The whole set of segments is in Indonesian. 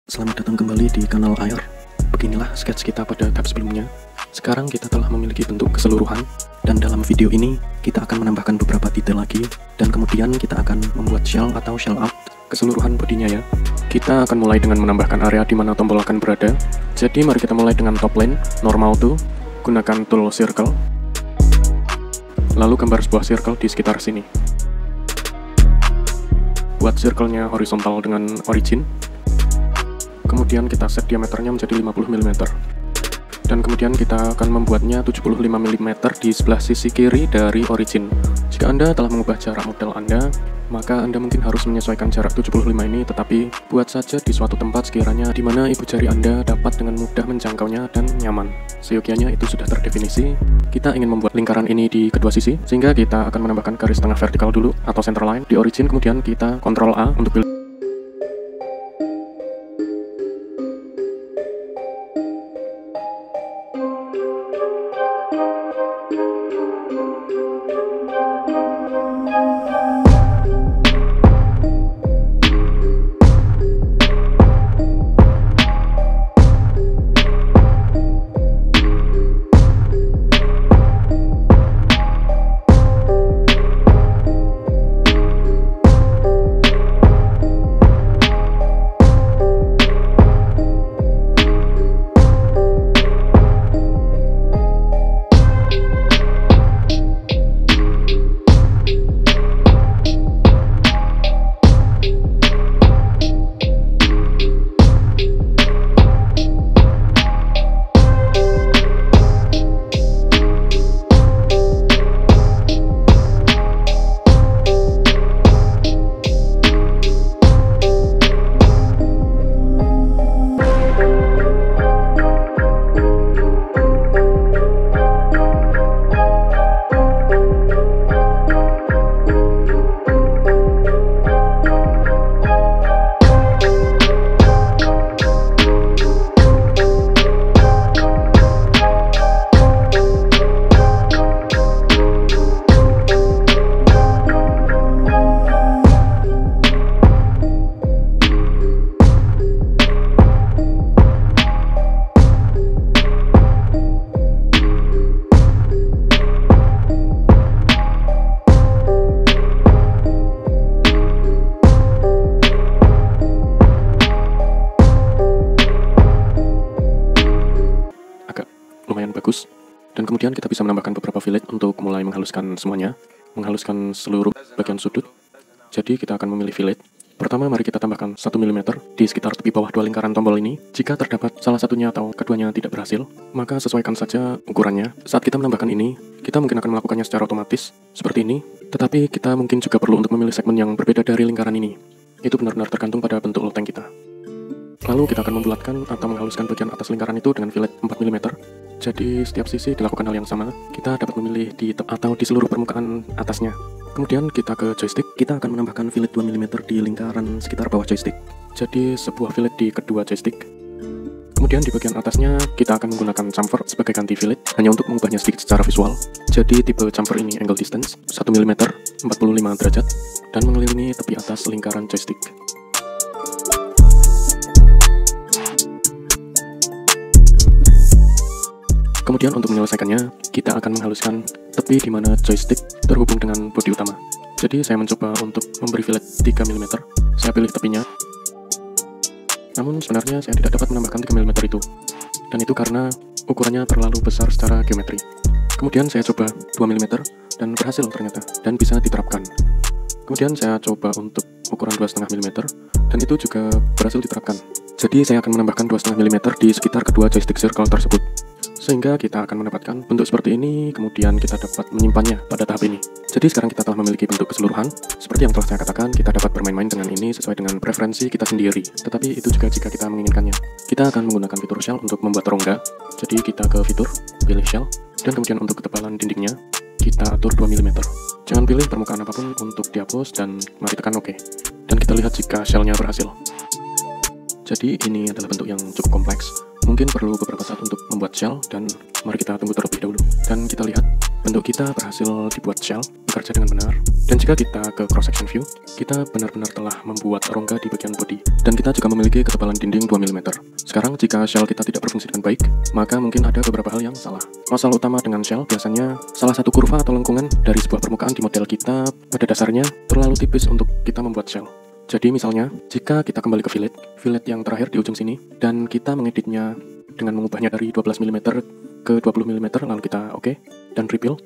Selamat datang kembali di kanal AR. Beginilah sketch kita pada tab sebelumnya. Sekarang kita telah memiliki bentuk keseluruhan, dan dalam video ini kita akan menambahkan beberapa detail lagi, dan kemudian kita akan membuat shell atau shell out keseluruhan bodinya ya. Kita akan mulai dengan menambahkan area di mana tombol akan berada. Jadi mari kita mulai dengan top plane, normal to, gunakan tool circle, lalu gambar sebuah circle di sekitar sini. Buat circle-nya horizontal dengan origin. Kemudian kita set diameternya menjadi 50 mm. Dan kemudian kita akan membuatnya 75 mm di sebelah sisi kiri dari origin. Jika Anda telah mengubah jarak model Anda, maka Anda mungkin harus menyesuaikan jarak 75 ini, tetapi buat saja di suatu tempat sekiranya di mana ibu jari Anda dapat dengan mudah menjangkaunya dan nyaman. Seyogianya itu sudah terdefinisi. Kita ingin membuat lingkaran ini di kedua sisi, sehingga kita akan menambahkan garis tengah vertikal dulu atau center line di origin, kemudian kita Ctrl A untuk pilih. Lumayan bagus. Dan kemudian kita bisa menambahkan beberapa fillet untuk mulai menghaluskan semuanya, menghaluskan seluruh bagian sudut. Jadi kita akan memilih fillet. Pertama mari kita tambahkan 1 mm di sekitar tepi bawah dua lingkaran tombol ini. Jika terdapat salah satunya atau keduanya tidak berhasil, maka sesuaikan saja ukurannya. Saat kita menambahkan ini, kita mungkin akan melakukannya secara otomatis seperti ini, tetapi kita mungkin juga perlu untuk memilih segmen yang berbeda dari lingkaran ini. Itu benar-benar tergantung pada bentuk loteng kita. Lalu kita akan membulatkan atau menghaluskan bagian atas lingkaran itu dengan fillet 4 mm. Jadi setiap sisi dilakukan hal yang sama. Kita dapat memilih di atau di seluruh permukaan atasnya. Kemudian kita ke joystick. Kita akan menambahkan fillet 2 mm di lingkaran sekitar bawah joystick. Jadi sebuah fillet di kedua joystick. Kemudian di bagian atasnya kita akan menggunakan chamfer sebagai ganti fillet, hanya untuk mengubahnya sedikit secara visual. Jadi tipe chamfer ini angle distance 1 mm 45 derajat dan mengelilingi tepi atas lingkaran joystick. Kemudian untuk menyelesaikannya, kita akan menghaluskan tepi di mana joystick terhubung dengan bodi utama. Jadi saya mencoba untuk memberi fillet 3 mm. Saya pilih tepinya. Namun sebenarnya saya tidak dapat menambahkan 3 mm itu. Dan itu karena ukurannya terlalu besar secara geometri. Kemudian saya coba 2 mm dan berhasil ternyata, dan bisa diterapkan. Kemudian saya coba untuk ukuran 2,5 mm dan itu juga berhasil diterapkan. Jadi saya akan menambahkan 2,5 mm di sekitar kedua joystick circle tersebut. Sehingga kita akan mendapatkan bentuk seperti ini, kemudian kita dapat menyimpannya pada tahap ini. Jadi sekarang kita telah memiliki bentuk keseluruhan. Seperti yang telah saya katakan, kita dapat bermain-main dengan ini sesuai dengan preferensi kita sendiri. Tetapi itu juga jika kita menginginkannya. Kita akan menggunakan fitur shell untuk membuat rongga. Jadi kita ke fitur, pilih shell, dan kemudian untuk ketebalan dindingnya, kita atur 2 mm. Jangan pilih permukaan apapun untuk dihapus, dan mari tekan OK. Dan kita lihat jika shellnya berhasil. Jadi ini adalah bentuk yang cukup kompleks. Mungkin perlu beberapa saat untuk membuat shell, dan mari kita tunggu terlebih dahulu. Dan kita lihat bentuk kita berhasil dibuat shell. bekerja dengan benar. Dan jika kita ke cross section view, kita benar-benar telah membuat rongga di bagian bodi. Dan kita juga memiliki ketebalan dinding 2 mm. Sekarang jika shell kita tidak berfungsi dengan baik, maka mungkin ada beberapa hal yang salah. Masalah utama dengan shell biasanya salah satu kurva atau lengkungan dari sebuah permukaan di model kita pada dasarnya terlalu tipis untuk kita membuat shell. Jadi misalnya, jika kita kembali ke fillet yang terakhir di ujung sini, dan kita mengeditnya dengan mengubahnya dari 12 mm ke 20 mm, lalu kita oke, dan rebuild,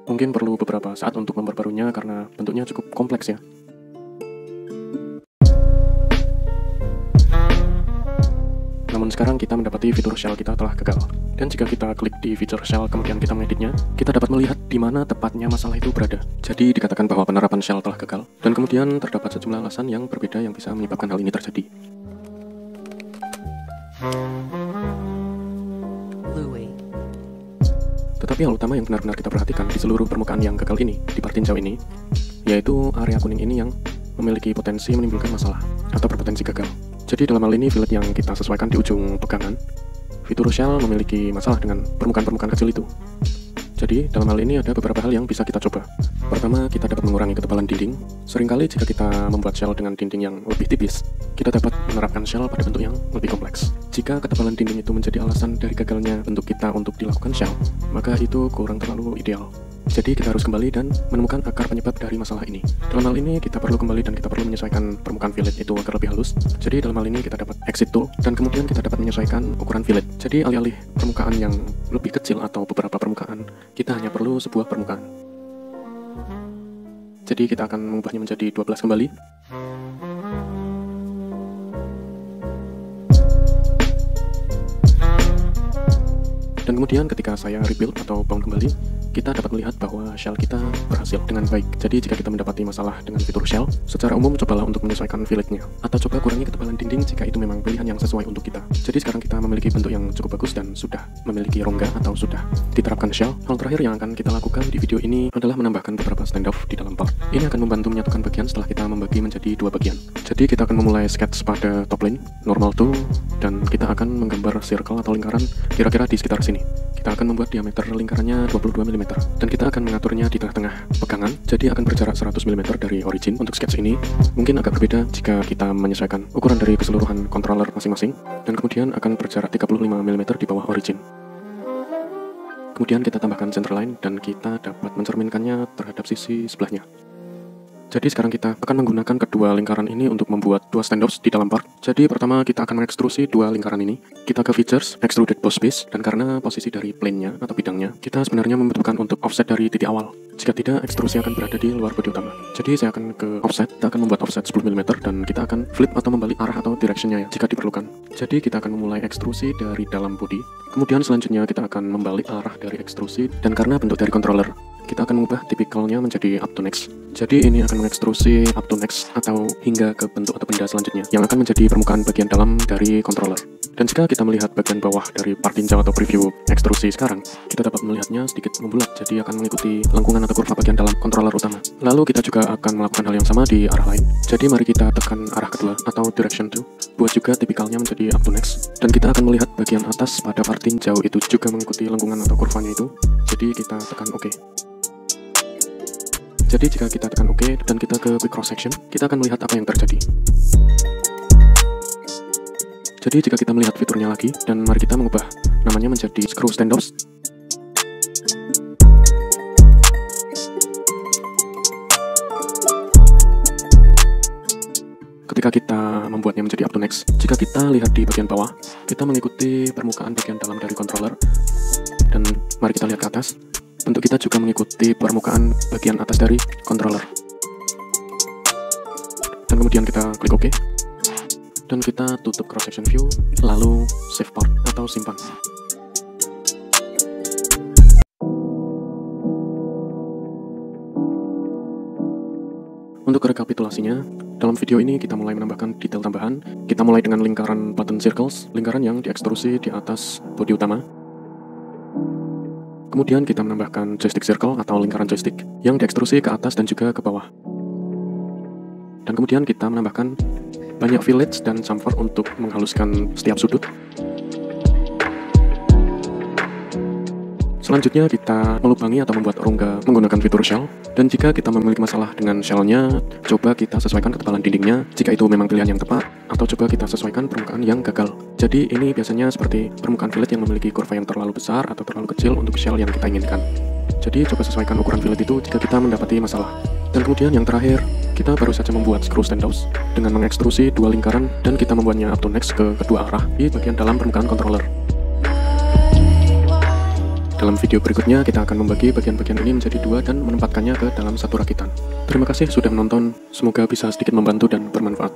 mungkin perlu beberapa saat untuk memperbarunya karena bentuknya cukup kompleks ya. Namun sekarang kita mendapati fitur shell kita telah gagal. Dan jika kita klik di fitur shell kemudian kita mengeditnya, kita dapat melihat di mana tepatnya masalah itu berada. Jadi dikatakan bahwa penerapan shell telah gagal, dan kemudian terdapat sejumlah alasan yang berbeda yang bisa menyebabkan hal ini terjadi. Tetapi hal utama yang benar-benar kita perhatikan di seluruh permukaan yang gagal ini, di part tinjau ini, yaitu area kuning ini yang memiliki potensi menimbulkan masalah atau berpotensi gagal. Jadi dalam hal ini fillet yang kita sesuaikan di ujung pegangan, fitur shell memiliki masalah dengan permukaan-permukaan kecil itu. Jadi dalam hal ini ada beberapa hal yang bisa kita coba. Pertama, kita dapat mengurangi ketebalan dinding. Seringkali jika kita membuat shell dengan dinding yang lebih tipis, kita dapat menerapkan shell pada bentuk yang lebih kompleks. Jika ketebalan dinding itu menjadi alasan dari gagalnya bentuk kita untuk dilakukan shell, maka itu kurang terlalu ideal. Jadi kita harus kembali dan menemukan akar penyebab dari masalah ini. Dalam hal ini kita perlu kembali dan kita perlu menyesuaikan permukaan fillet itu agar lebih halus. Jadi dalam hal ini kita dapat exit tool dan kemudian kita dapat menyesuaikan ukuran fillet. Jadi alih-alih permukaan yang lebih kecil atau beberapa permukaan, kita hanya perlu sebuah permukaan. Jadi kita akan mengubahnya menjadi 12 kembali. Dan kemudian ketika saya rebuild atau bound kembali, kita dapat melihat bahwa shell kita berhasil dengan baik. Jadi jika kita mendapati masalah dengan fitur shell, secara umum cobalah untuk menyesuaikan filletnya. Atau coba kurangi ketebalan dinding jika itu memang pilihan yang sesuai untuk kita. Jadi sekarang kita memiliki bentuk yang cukup bagus dan sudah memiliki rongga atau sudah diterapkan shell. Hal terakhir yang akan kita lakukan di video ini adalah menambahkan beberapa standoff di dalam part. Ini akan membantu menyatukan bagian setelah kita membagi menjadi dua bagian. Jadi kita akan memulai sketch pada top plane, normal to, dan kita akan menggambar circle atau lingkaran kira-kira di sekitar sini. Kita akan membuat diameter lingkarannya 22 mm dan kita akan mengaturnya di tengah-tengah pegangan, jadi akan berjarak 100 mm dari origin. Untuk sketch ini mungkin agak berbeda jika kita menyesuaikan ukuran dari keseluruhan controller masing-masing, dan kemudian akan berjarak 35 mm di bawah origin. Kemudian kita tambahkan center line dan kita dapat mencerminkannya terhadap sisi sebelahnya. Jadi sekarang kita akan menggunakan kedua lingkaran ini untuk membuat dua standoffs di dalam part. Jadi pertama kita akan mengekstrusi dua lingkaran ini. Kita ke features, extruded boss base, dan karena posisi dari plane-nya atau bidangnya, kita sebenarnya membutuhkan untuk offset dari titik awal. Jika tidak, ekstrusi akan berada di luar bodi utama. Jadi saya akan ke offset, kita akan membuat offset 10 mm dan kita akan flip atau membalik arah atau direction-nya ya, jika diperlukan. Jadi kita akan memulai ekstrusi dari dalam bodi. Kemudian selanjutnya kita akan membalik arah dari ekstrusi, dan karena bentuk dari controller, kita akan mengubah tipikalnya menjadi up to next. Jadi ini akan mengekstrusi up to next atau hingga ke bentuk atau benda selanjutnya yang akan menjadi permukaan bagian dalam dari controller. Dan jika kita melihat bagian bawah dari part tinjau atau preview ekstrusi sekarang, kita dapat melihatnya sedikit membulat, jadi akan mengikuti lengkungan atau kurva bagian dalam controller utama. Lalu kita juga akan melakukan hal yang sama di arah lain. Jadi mari kita tekan arah kedua atau direction 2, buat juga tipikalnya menjadi up to next. Dan kita akan melihat bagian atas pada part tinjau itu juga mengikuti lengkungan atau kurvanya itu. Jadi kita tekan OK. Jadi jika kita tekan OK dan kita ke quick cross section, kita akan melihat apa yang terjadi. Jadi jika kita melihat fiturnya lagi, dan mari kita mengubah namanya menjadi screw standoffs. Ketika kita membuatnya menjadi up to next, jika kita lihat di bagian bawah, kita mengikuti permukaan bagian dalam dari controller. Dan mari kita lihat ke atas, bentuk kita juga mengikuti permukaan bagian atas dari controller. Dan kemudian kita klik OK. Dan kita tutup cross section view, lalu save part atau simpan. Untuk rekapitulasinya, dalam video ini kita mulai menambahkan detail tambahan. Kita mulai dengan lingkaran button circles, lingkaran yang diekstrusi di atas bodi utama. Kemudian kita menambahkan joystick circle atau lingkaran joystick yang diekstrusi ke atas dan juga ke bawah. Dan kemudian kita menambahkan banyak fillets dan chamfer untuk menghaluskan setiap sudut. Selanjutnya kita melubangi atau membuat rongga menggunakan fitur shell. Dan jika kita memiliki masalah dengan shellnya, coba kita sesuaikan ketebalan dindingnya jika itu memang pilihan yang tepat, atau coba kita sesuaikan permukaan yang gagal. Jadi ini biasanya seperti permukaan fillet yang memiliki kurva yang terlalu besar atau terlalu kecil untuk shell yang kita inginkan. Jadi coba sesuaikan ukuran fillet itu jika kita mendapati masalah. Dan kemudian yang terakhir, kita baru saja membuat screw standoffs dengan mengekstrusi dua lingkaran dan kita membuatnya up to next ke kedua arah di bagian dalam permukaan controller. Dalam video berikutnya, kita akan membagi bagian-bagian ini menjadi dua dan menempatkannya ke dalam satu rakitan. Terima kasih sudah menonton, semoga bisa sedikit membantu dan bermanfaat.